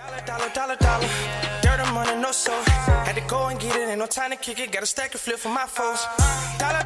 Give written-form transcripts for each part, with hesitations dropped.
Dollar. Dirt and money, no soul. Had to go and get it, ain't no time to kick it. Got a stack and flip for my foes. Dollar.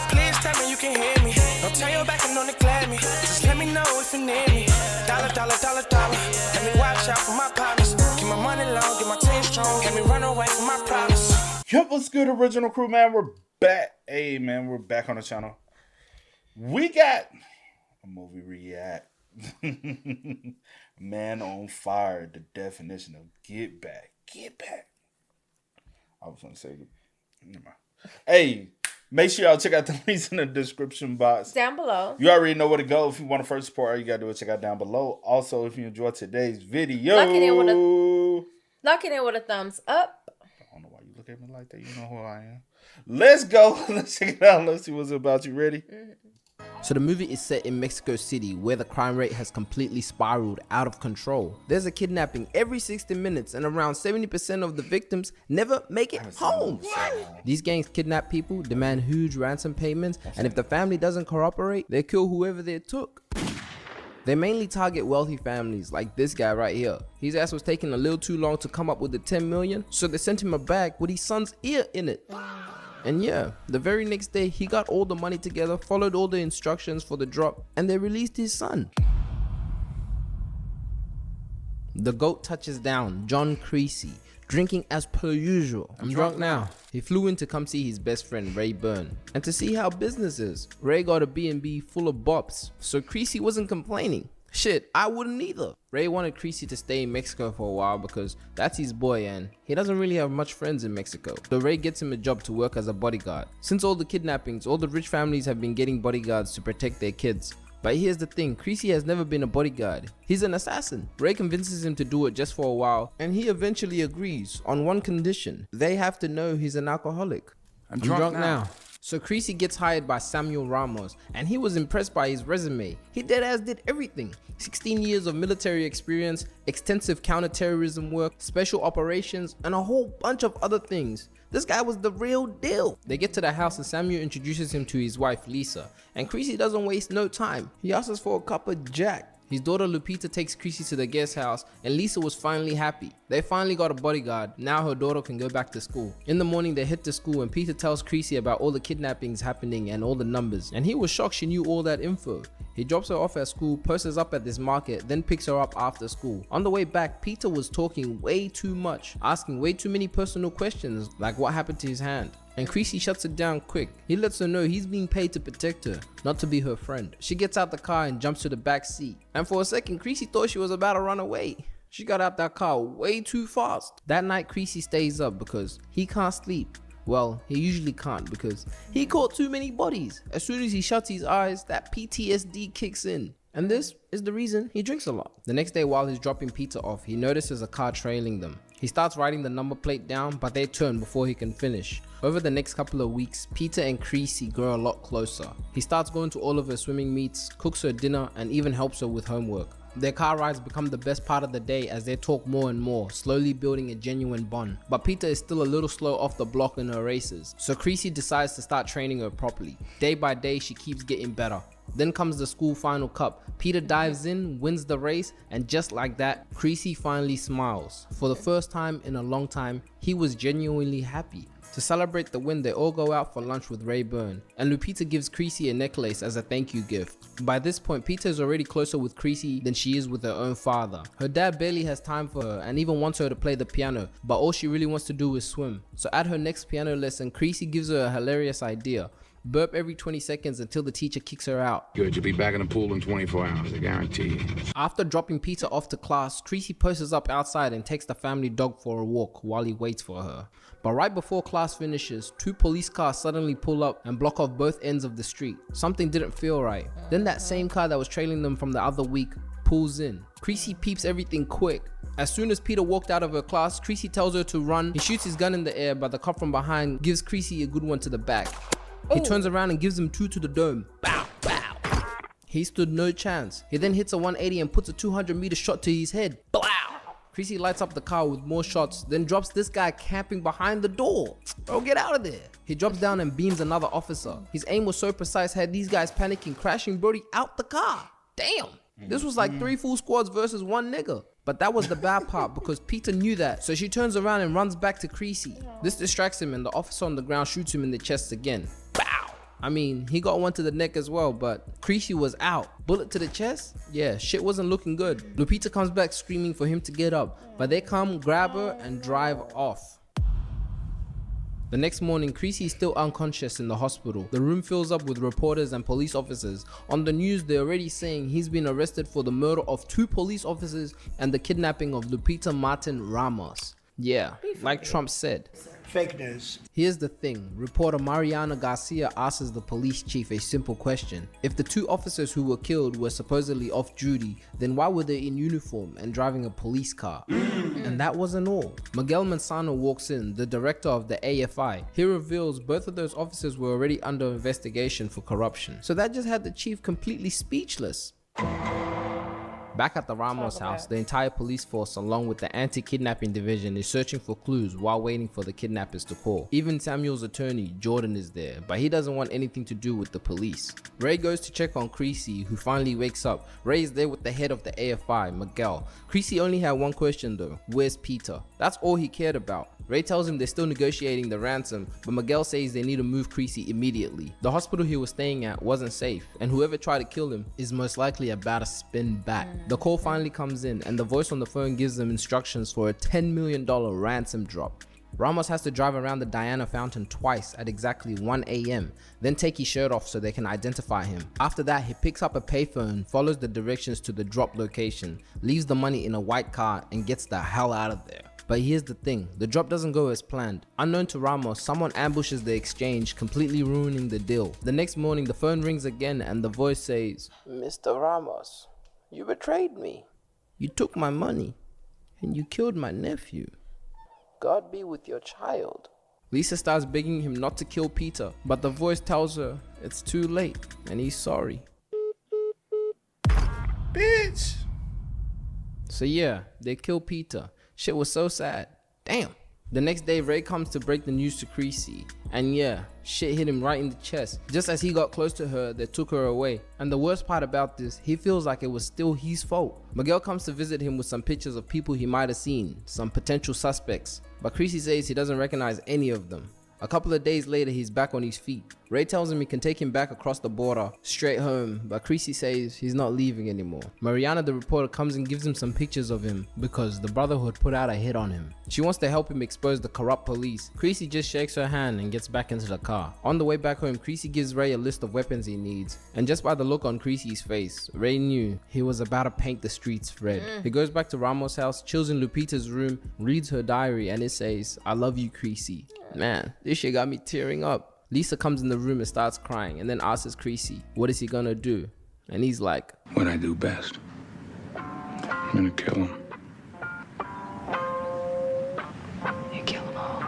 Please tell me you can hear me. Don't turn your back and don't neglect me. Just let me know if you need me. Dollar. Let me watch out for my partners. Keep my money long, get my team strong. Let me run away from my problems. Yup, what's good, original crew, man? We're back. Hey, man, we're back on the channel. We got a movie react. Man on Fire, the definition of get back. I was going to say, never mind. Hey, make sure y'all check out the links in the description box. Down below. You already know where to go. If you want to first support, all you got to do is check out down below. Also, if you enjoyed today's video, Lock it in with a thumbs up. I don't know why you look at me like that. You know who I am. Let's go. Let's check it out. Let's see what's about. You ready? Mm-hmm. So the movie is set in Mexico City, where the crime rate has completely spiraled out of control. There's a kidnapping every 60 minutes and around 70% of the victims never make it home. These gangs kidnap people, demand huge ransom payments, and if the family doesn't cooperate, they kill whoever they took. They mainly target wealthy families like this guy right here. His ass was taking a little too long to come up with the 10 million, so they sent him a bag with his son's ear in it. And yeah, the very next day, he got all the money together, followed all the instructions for the drop, and they released his son. The GOAT touches down, John Creasy, drinking as per usual. I'm drunk now. He flew in to come see his best friend, Ray Byrne, and to see how business is. Ray got a B&B full of bops, so Creasy wasn't complaining. Shit, I wouldn't either. Ray wanted Creasy to stay in Mexico for a while because that's his boy and he doesn't really have much friends in Mexico. So Ray gets him a job to work as a bodyguard. Since all the kidnappings, all the rich families have been getting bodyguards to protect their kids. But here's the thing, Creasy has never been a bodyguard. He's an assassin. Ray convinces him to do it just for a while and he eventually agrees on one condition. They have to know he's an alcoholic. I'm drunk now. So Creasy gets hired by Samuel Ramos and he was impressed by his resume. He deadass did everything. 16 years of military experience, extensive counterterrorism work, special operations, and a whole bunch of other things. This guy was the real deal. They get to the house and Samuel introduces him to his wife Lisa. And Creasy doesn't waste no time. He asks for a cup of Jack. His daughter Lupita takes Creasy to the guest house and Lisa was finally happy. They finally got a bodyguard. Now her daughter can go back to school. In the morning they hit the school and Peter tells Creasy about all the kidnappings happening and all the numbers. And he was shocked she knew all that info. He drops her off at school, posts up at this market, then picks her up after school. On the way back, Peter was talking way too much, asking way too many personal questions like what happened to his hand. And Creasy shuts it down quick. He lets her know he's being paid to protect her, not to be her friend. She gets out the car and jumps to the back seat. And for a second, Creasy thought she was about to run away. She got out that car way too fast. That night, Creasy stays up because he can't sleep. Well, he usually can't because he caught too many bodies. As soon as he shuts his eyes, that PTSD kicks in. And this is the reason he drinks a lot. The next day while he's dropping Peter off, he notices a car trailing them. He starts writing the number plate down, but they turn before he can finish. Over the next couple of weeks, Peter and Creasy grow a lot closer. He starts going to all of her swimming meets, cooks her dinner, and even helps her with homework. Their car rides become the best part of the day as they talk more and more, slowly building a genuine bond. But Peter is still a little slow off the block in her races, so Creasy decides to start training her properly. Day by day, she keeps getting better. Then comes the school final cup. Peter dives in, wins the race, and just like that, Creasy finally smiles. For the first time in a long time, he was genuinely happy. To celebrate the win, they all go out for lunch with Ray Byrne, and Lupita gives Creasy a necklace as a thank you gift. By this point, Peter is already closer with Creasy than she is with her own father. Her dad barely has time for her and even wants her to play the piano, but all she really wants to do is swim. So at her next piano lesson, Creasy gives her a hilarious idea. Burp every 20 seconds until the teacher kicks her out. Good, you'll be back in the pool in 24 hours, I guarantee you. After dropping Peter off to class, Creasy posts up outside and takes the family dog for a walk while he waits for her. But right before class finishes, two police cars suddenly pull up and block off both ends of the street. Something didn't feel right. Then that same car that was trailing them from the other week pulls in. Creasy peeps everything quick. As soon as Peter walked out of her class, Creasy tells her to run. He shoots his gun in the air, but the cop from behind gives Creasy a good one to the back. He turns around and gives him 2 to the dome. Bow, bow. He stood no chance. He then hits a 180 and puts a 200-meter shot to his head. Blow! Creasy lights up the car with more shots, then drops this guy camping behind the door. Bro, get out of there. He drops down and beams another officer. His aim was so precise, had these guys panicking, crashing Brody out the car. Damn. This was like 3 full squads versus 1 nigga. But that was the bad part because Peter knew that, so she turns around and runs back to Creasy. This distracts him and the officer on the ground shoots him in the chest again. Bow! I mean, he got one to the neck as well, but Creasy was out. Bullet to the chest? Yeah, shit wasn't looking good. Lupita comes back screaming for him to get up, but they come, grab her, and drive off. The next morning, Creasy is still unconscious in the hospital. The room fills up with reporters and police officers. On the news, they're already saying he's been arrested for the murder of 2 police officers and the kidnapping of Lupita Martin Ramos. Yeah, like Trump said. Fake news. Here's the thing, reporter Mariana Garcia asks the police chief a simple question. If the 2 officers who were killed were supposedly off duty, then why were they in uniform and driving a police car? And that wasn't all. Miguel Manzano walks in, the director of the AFI. He reveals both of those officers were already under investigation for corruption. So that just had the chief completely speechless. Back at the Ramos house, the entire police force along with the anti-kidnapping division is searching for clues while waiting for the kidnappers to call. Even Samuel's attorney, Jordan, is there, but he doesn't want anything to do with the police. Ray goes to check on Creasy, who finally wakes up. Ray is there with the head of the AFI, Miguel. Creasy only had one question though, where's Peter? That's all he cared about. Ray tells him they're still negotiating the ransom, but Miguel says they need to move Creasy immediately. The hospital he was staying at wasn't safe, and whoever tried to kill him is most likely about to spin back. The call finally comes in, and the voice on the phone gives them instructions for a $10 million ransom drop. Ramos has to drive around the Diana fountain twice at exactly 1 AM, then take his shirt off so they can identify him. After that, he picks up a payphone, follows the directions to the drop location, leaves the money in a white car, and gets the hell out of there. But here's the thing, the drop doesn't go as planned. Unknown to Ramos, someone ambushes the exchange, completely ruining the deal. The next morning, the phone rings again and the voice says, Mr. Ramos, you betrayed me. You took my money and you killed my nephew. God be with your child. Lisa starts begging him not to kill Peter, but the voice tells her it's too late and he's sorry. Bitch. So yeah, they kill Peter. Shit was so sad. Damn. The next day, Ray comes to break the news to Creasy. And yeah, shit hit him right in the chest. Just as he got close to her, they took her away. And the worst part about this, he feels like it was still his fault. Miguel comes to visit him with some pictures of people he might have seen, some potential suspects. But Creasy says he doesn't recognize any of them. A couple of days later, he's back on his feet. Ray tells him he can take him back across the border, straight home, but Creasy says he's not leaving anymore. Mariana, the reporter, comes and gives him some pictures of him because the Brotherhood put out a hit on him. She wants to help him expose the corrupt police. Creasy just shakes her hand and gets back into the car. On the way back home, Creasy gives Ray a list of weapons he needs, and just by the look on Creasy's face, Ray knew he was about to paint the streets red. He goes back to Ramos' house, chills in Lupita's room, reads her diary, and it says, I love you, Creasy. Man, this shit got me tearing up. Lisa comes in the room and starts crying and then asks Creasy, what is he gonna do? And he's like, What I do best. I'm gonna kill him. You kill them all.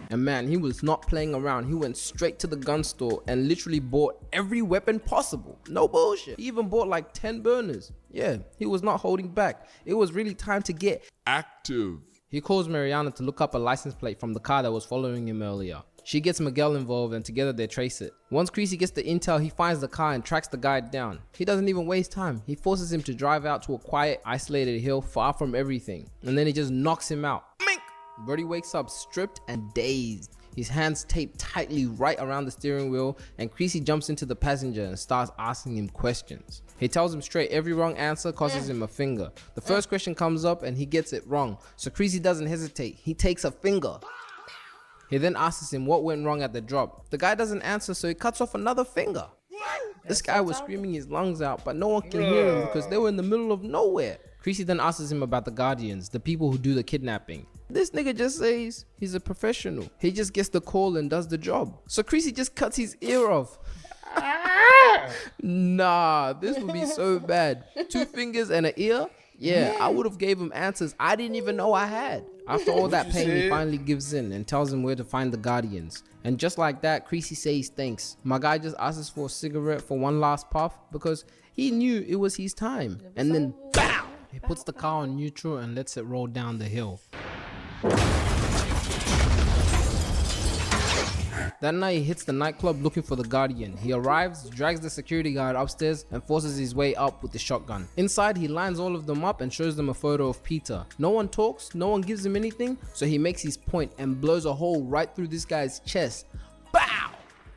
and man, he was not playing around. He went straight to the gun store and literally bought every weapon possible. No bullshit. He even bought like 10 burners. Yeah, he was not holding back. It was really time to get active. He calls Mariana to look up a license plate from the car that was following him earlier. She gets Miguel involved and together they trace it. Once Creasy gets the intel, he finds the car and tracks the guy down. He doesn't even waste time. He forces him to drive out to a quiet, isolated hill far from everything. And then he just knocks him out. Mink! Brody wakes up stripped and dazed. His hands taped tightly right around the steering wheel, and Creasy jumps into the passenger and starts asking him questions. He tells him straight every wrong answer costs him a finger. The first question comes up and he gets it wrong, so Creasy doesn't hesitate. He takes a finger. He then asks him what went wrong at the drop. The guy doesn't answer, so he cuts off another finger. This guy was screaming his lungs out, but no one can hear him because they were in the middle of nowhere. Creasy then asks him about the Guardians, the people who do the kidnapping. This nigga just says he's a professional. He just gets the call and does the job. So Creasy just cuts his ear off. Nah, this would be so bad. 2 fingers and an ear? Yeah, I would have gave him answers I didn't even know I had. After all that pain, he finally gives in and tells him where to find the Guardians. And just like that, Creasy says thanks. My guy just asks for a cigarette for one last puff because he knew it was his time. And then BAM! He puts the car on neutral and lets it roll down the hill. That night he hits the nightclub looking for the Guardian. He arrives, drags the security guard upstairs and forces his way up with the shotgun. Inside he lines all of them up and shows them a photo of Peter. No one talks, no one gives him anything, so he makes his point and blows a hole right through this guy's chest. Bow!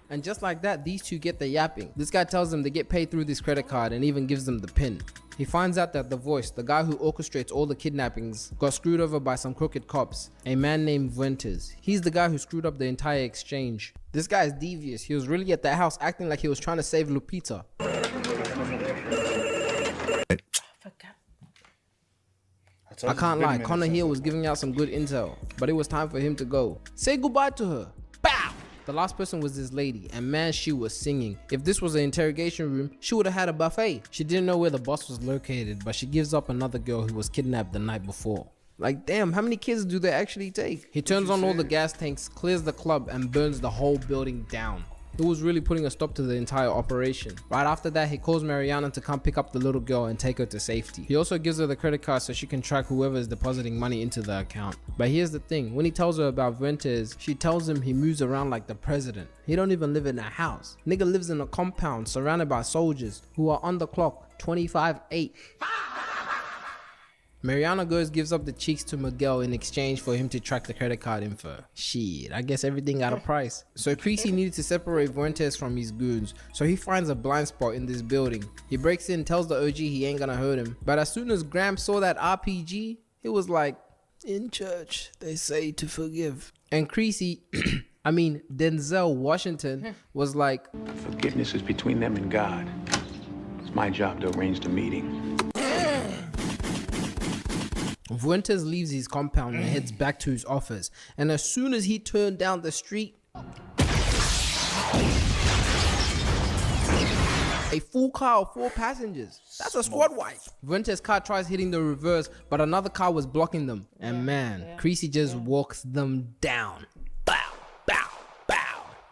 And just like that, these two get the yapping. This guy tells them they get paid through this credit card and even gives them the pin. He finds out that the voice, the guy who orchestrates all the kidnappings, got screwed over by some crooked cops, a man named Fuentes. He's the guy who screwed up the entire exchange. This guy is devious. He was really at that house acting like he was trying to save Lupita. I can't lie, Connor here was giving out some good intel, but it was time for him to go. Say goodbye to her. Bow! The last person was this lady, and man, she was singing. If this was an interrogation room, she would have had a buffet. She didn't know where the boss was located, but she gives up another girl who was kidnapped the night before. Like, damn, how many kids do they actually take? He turns on all the gas tanks, clears the club, and burns the whole building down. It was really putting a stop to the entire operation. Right after that, he calls Mariana to come pick up the little girl and take her to safety. He also gives her the credit card so she can track whoever is depositing money into the account. But here's the thing, when he tells her about Fuentes, she tells him he moves around like the president. He don't even live in a house. Nigga lives in a compound surrounded by soldiers who are on the clock 25/8. Mariana gives up the cheeks to Miguel in exchange for him to track the credit card info. Shit, I guess everything got a price. So Creasy needed to separate Fuentes from his goons, so he finds a blind spot in this building. He breaks in, tells the OG he ain't gonna hurt him, but as soon as Graham saw that RPG, he was like, in church, they say to forgive. And Creasy, I mean Denzel Washington, was like, Forgiveness is between them and God. It's my job to arrange the meeting. Fuentes leaves his compound and heads back to his office, and as soon as he turned down the street, a full car of 4 passengers. That's a squad wipe. Fuentes' car tries hitting the reverse, but another car was blocking them. And Creasy just walks them down. Bow, bow, bow.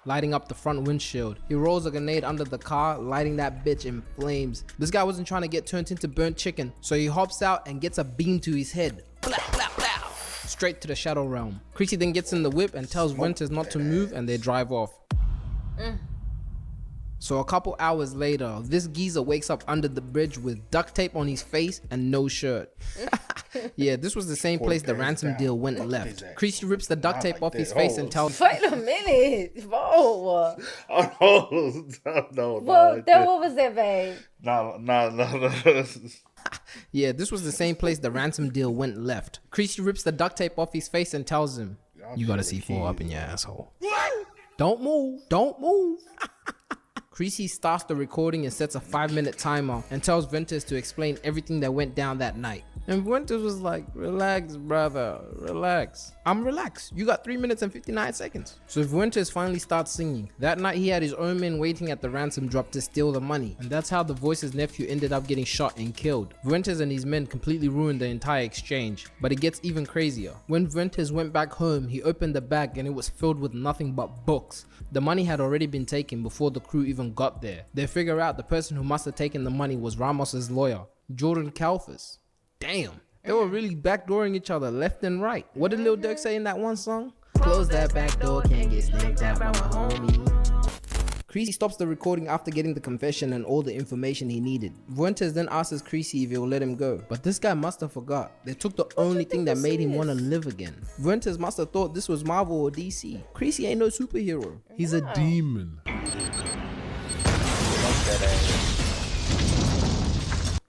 Lighting up the front windshield. He rolls a grenade under the car, lighting that bitch in flames. This guy wasn't trying to get turned into burnt chicken, so he hops out and gets a beam to his head. Blah, blah, blah. Straight to the shadow realm. Creasy then gets in the whip and tells Fuentes not to move, and they drive off. So a couple hours later, this geezer wakes up under the bridge with duct tape on his face and no shirt. Yeah, this was the same place the ransom deal went left. Creasy rips the duct tape off his face and tells... Wait a minute. Whoa. No. What was that, babe? No. Yeah, this was the same place the ransom deal went left. Creasy rips the duct tape off his face and tells him, you got a C4 up in your asshole. Don't move. Don't move. Creasy starts the recording and sets a 5-minute timer and tells Fuentes to explain everything that went down that night. And Fuentes was like, relax, brother, relax. I'm relaxed. You got 3 minutes and 59 seconds. So Fuentes finally starts singing. That night he had his own men waiting at the ransom drop to steal the money. And that's how the Voice's nephew ended up getting shot and killed. Fuentes and his men completely ruined the entire exchange. But it gets even crazier. When Fuentes went back home, he opened the bag and it was filled with nothing but books. The money had already been taken before the crew even got there. They figure out the person who must have taken the money was Ramos's lawyer, Jordan Kalfas. Damn, they were really backdooring each other left and right. What did Lil Durk say in that one song? Close that back door, can't get snapped out by my homie. Creasy stops the recording after getting the confession and all the information he needed. Fuentes then asks Creasy if he'll let him go, but this guy must have forgot. They took the only thing that made him want to live again. Fuentes must have thought this was Marvel or DC. Creasy ain't no superhero. He's a demon.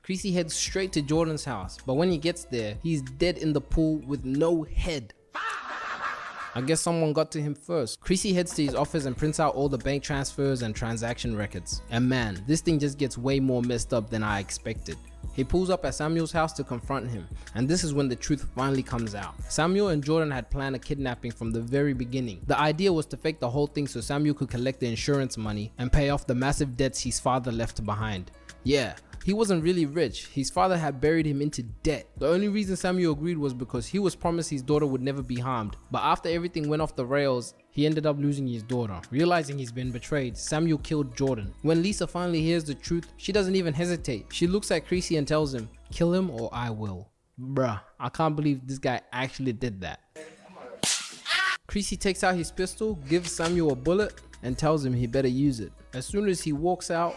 Creasy heads straight to Jordan's house, but when he gets there, he's dead in the pool with no head. I guess someone got to him first. Creasy heads to his office and prints out all the bank transfers and transaction records. And man, this thing just gets way more messed up than I expected. He pulls up at Samuel's house to confront him, and this is when the truth finally comes out. Samuel and Jordan had planned a kidnapping from the very beginning. The idea was to fake the whole thing so Samuel could collect the insurance money and pay off the massive debts his father left behind. Yeah, he wasn't really rich. His father had buried him into debt. The only reason Samuel agreed was because he was promised his daughter would never be harmed. But after everything went off the rails, he ended up losing his daughter. Realizing he's been betrayed, Samuel killed Jordan. When Lisa finally hears the truth, she doesn't even hesitate. She looks at Creasy and tells him, kill him or I will. Bruh, I can't believe this guy actually did that. Creasy takes out his pistol, gives Samuel a bullet, and tells him he better use it. As soon as he walks out,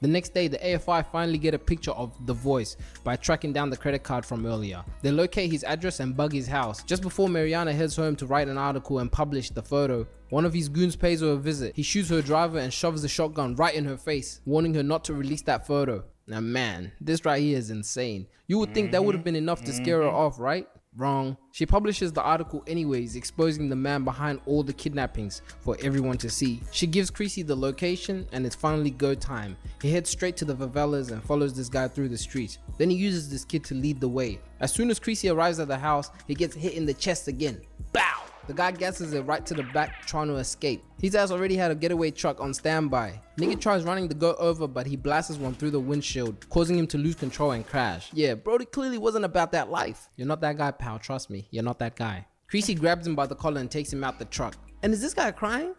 the next day, the AFI finally get a picture of the voice by tracking down the credit card from earlier. They locate his address and bug his house. Just before Mariana heads home to write an article and publish the photo, one of his goons pays her a visit. He shoots her driver and shoves the shotgun right in her face, warning her not to release that photo. Now man, this right here is insane. You would think that would have been enough to scare her off, right? Wrong. She publishes the article anyways, exposing the man behind all the kidnappings for everyone to see. She gives Creasy the location and it's finally go time. He heads straight to the favelas and follows this guy through the streets. Then he uses this kid to lead the way. As soon as Creasy arrives at the house, he gets hit in the chest again. Bow! The guy gasses it right to the back, trying to escape. His ass already had a getaway truck on standby. Nigga tries running to go over, but he blasts one through the windshield, causing him to lose control and crash. Yeah, Brody clearly wasn't about that life. You're not that guy, pal, trust me, you're not that guy. Creasy grabs him by the collar and takes him out the truck. And is this guy crying?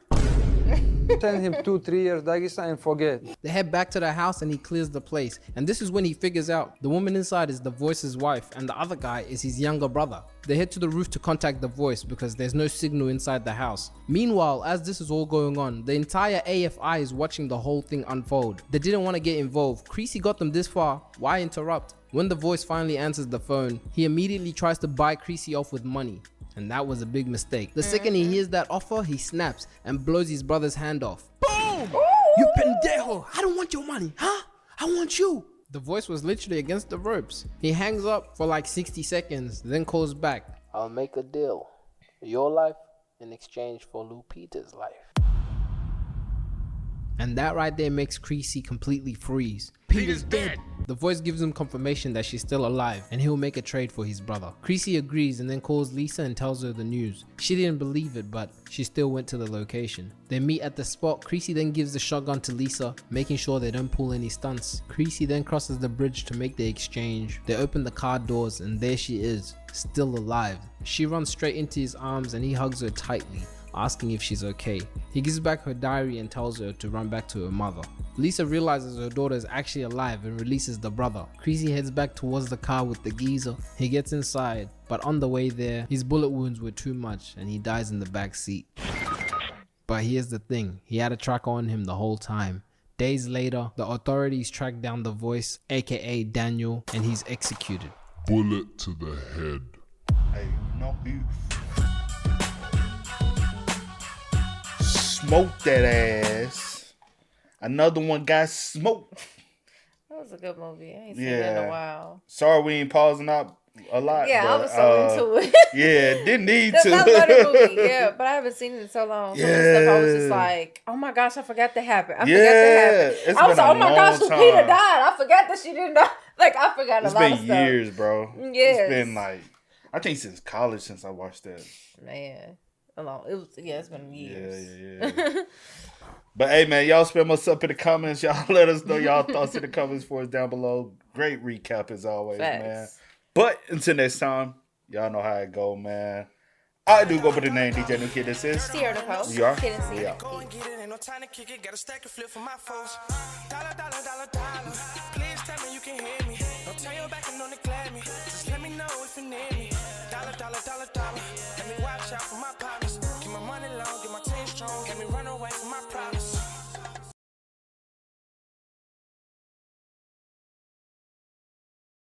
Send him 2-3 years Dagestan and forget. They head back to the house and he clears the place. And this is when he figures out the woman inside is the voice's wife and the other guy is his younger brother. They head to the roof to contact the voice because there's no signal inside the house. Meanwhile, as this is all going on, the entire AFI is watching the whole thing unfold. They didn't want to get involved. Creasy got them this far, why interrupt? When the voice finally answers the phone, he immediately tries to buy Creasy off with money. And that was a big mistake. The second he hears that offer, he snaps and blows his brother's hand off. Boom! You pendejo! I don't want your money, huh? I want you! The voice was literally against the ropes. He hangs up for like 60 seconds, then calls back. I'll make a deal. Your life in exchange for Lupita's life. And that right there makes Creasy completely freeze. Peter's dead! The voice gives him confirmation that she's still alive and he'll make a trade for his brother. Creasy agrees and then calls Lisa and tells her the news. She didn't believe it, but she still went to the location. They meet at the spot. Creasy then gives the shotgun to Lisa, making sure they don't pull any stunts. Creasy then crosses the bridge to make the exchange. They open the car doors and there she is, still alive. She runs straight into his arms and he hugs her tightly, asking if she's okay. He gives back her diary and tells her to run back to her mother. Lisa realizes her daughter is actually alive and releases the brother. Creasy heads back towards the car with the geezer. He gets inside, but on the way there, his bullet wounds were too much and he dies in the back seat. But here's the thing, he had a tracker on him the whole time. Days later, the authorities track down the voice, aka Daniel, and he's executed. Bullet to the head. Hey, no beef. Smoke that ass. Another one got smoked. That was a good movie. I ain't seen it in a while. Sorry we ain't pausing out a lot. Yeah, but, I was so into it. Yeah, didn't need to. That's not a movie. Yeah, but I haven't seen it in so long. Some of the stuff I was just like, oh my gosh, I forgot that happened. I forgot that happened. I was like, oh my gosh, Lupita died. I forgot that she didn't die. Like, I forgot a lot of stuff. It's been years, bro. Yes. It's been like, I think since college since I watched that. Man. It's been years. Yeah. But hey, man, y'all spam us up in the comments. Y'all let us know y'all thoughts in the comments for us down below. Great recap as always, man. But until next time, y'all know how it go, man. I do go by the name DJ New Kid. This is Sierra Nicole. We are. Kid and C. Go and get it, ain't no time to kick it. Got a stack of flip for my foes. Dollar, dollar, dollar, dollar. Please tell me you can hear me. Don't turn your back and don't neglect me. Just let me know if you need me. Dollar, dollar, dollar, dollar. Let me watch out for my partner.